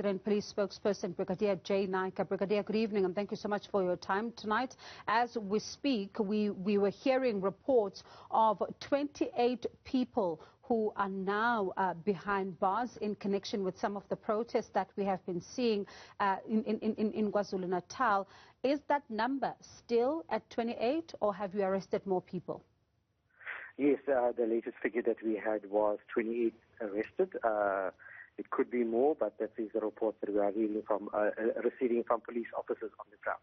KZN Police spokesperson, Brigadier J. Naika. Brigadier, good evening, and thank you so much for your time tonight. As we speak, we were hearing reports of 28 people who are now behind bars in connection with some of the protests that we have been seeing in KwaZulu-Natal. Is that number still at 28, or have you arrested more people? Yes, the latest figure that we had was 28 arrested. It could be more, but that is the report that we are receiving from police officers on the ground.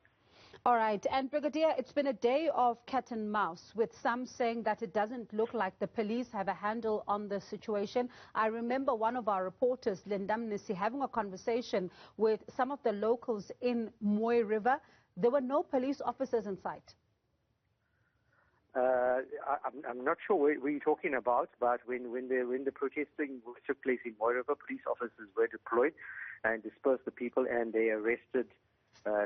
All right. And Brigadier, it's been a day of cat and mouse, with some saying that it doesn't look like the police have a handle on the situation. I remember one of our reporters, Linda Mnisi, having a conversation with some of the locals in Moy River. There were no police officers in sight. I'm not sure what you're talking about, but when the protesting took place in Moy River, police officers were deployed and dispersed the people, and they arrested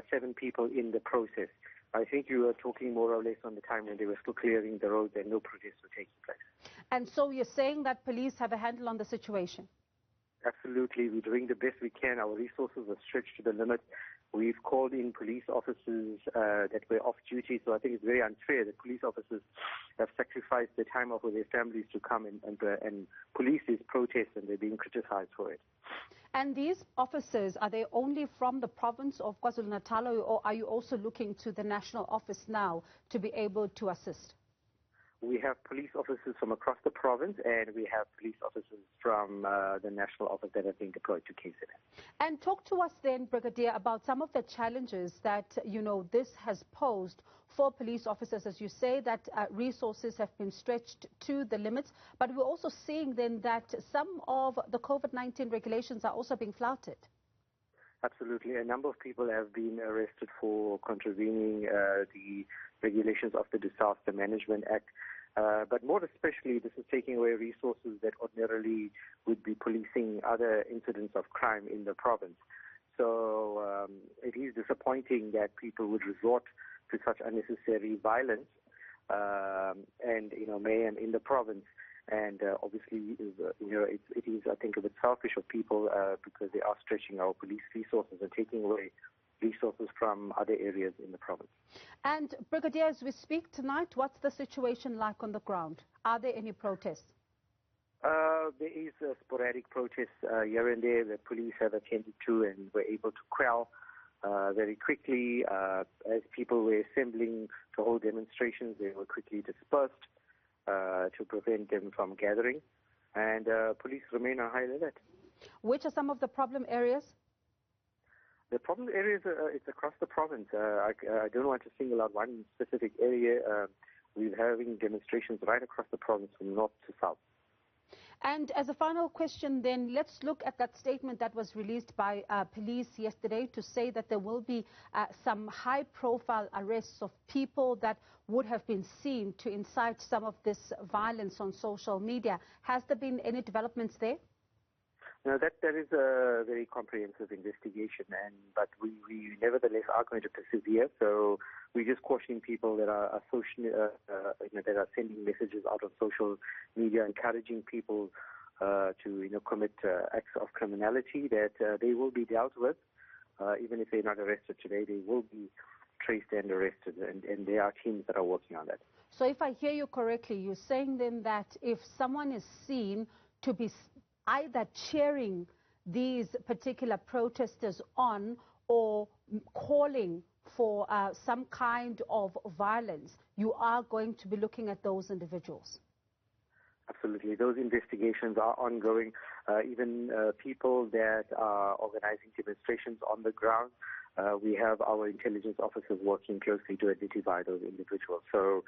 7 people in the process. I think you were talking more or less on the time when they were still clearing the roads and no protests were taking place. And so you're saying that police have a handle on the situation? Absolutely. We're doing the best we can. Our resources are stretched to the limit. We've called in police officers that were off duty, so I think it's very unfair that police officers have sacrificed their time off with their families to come and police these protests, and they're being criticized for it. And these officers, are they only from the province of KwaZulu-Natal, or are you also looking to the national office now to be able to assist? We have police officers from across the province, and we have police officers from the national office that are being deployed to KZN. And talk to us then, Brigadier, about some of the challenges that, this has posed for police officers. As you say, that resources have been stretched to the limits, but we're also seeing then that some of the COVID-19 regulations are also being flouted. Absolutely. A number of people have been arrested for contravening the regulations of the Disaster Management Act. But more especially, this is taking away resources that ordinarily would be policing other incidents of crime in the province. So it is disappointing that people would resort to such unnecessary violence and mayhem in the province. And obviously, it is, I think, a bit selfish of people because they are stretching our police resources and taking away resources from other areas in the province. And Brigadier, as we speak tonight, what's the situation like on the ground? Are there any protests? There is a sporadic protests here and there that police have attended to and were able to quell very quickly. As people were assembling to hold demonstrations, they were quickly dispersed to prevent them from gathering. And police remain on high alert. Which are some of the problem areas? The problem areas, it's across the province. I don't want to single out one specific area. We're having demonstrations right across the province from north to south. And as a final question then, let's look at that statement that was released by police yesterday to say that there will be some high-profile arrests of people that would have been seen to incite some of this violence on social media. Has there been any developments there? No, that is a very comprehensive investigation, but we nevertheless are going to persevere. So we're just cautioning people that are that are sending messages out on social media, encouraging people to commit acts of criminality, that they will be dealt with, even if they're not arrested today. They will be traced and arrested, and there are teams that are working on that. So if I hear you correctly, you're saying then that if someone is seen to be either cheering these particular protesters on or calling for some kind of violence, you are going to be looking at those individuals? Absolutely. Those investigations are ongoing. Even people that are organizing demonstrations on the ground, we have our intelligence officers working closely to identify those individuals. So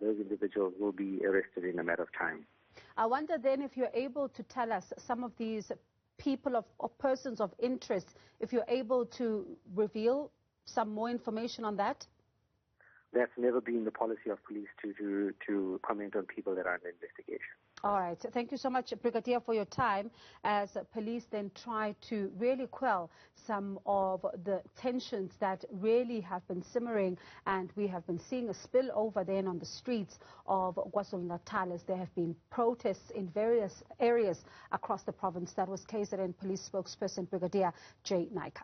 those individuals will be arrested in a matter of time. I wonder then if you're able to tell us some of these people or persons of interest, if you're able to reveal some more information on that? That's never been the policy of police to comment on people that are under investigation. All right. Thank you so much, Brigadier, for your time as police then try to really quell some of the tensions that really have been simmering, and we have been seeing a spillover then on the streets of KwaZulu-Natal as there have been protests in various areas across the province. That was KZN police spokesperson Brigadier J. Naika.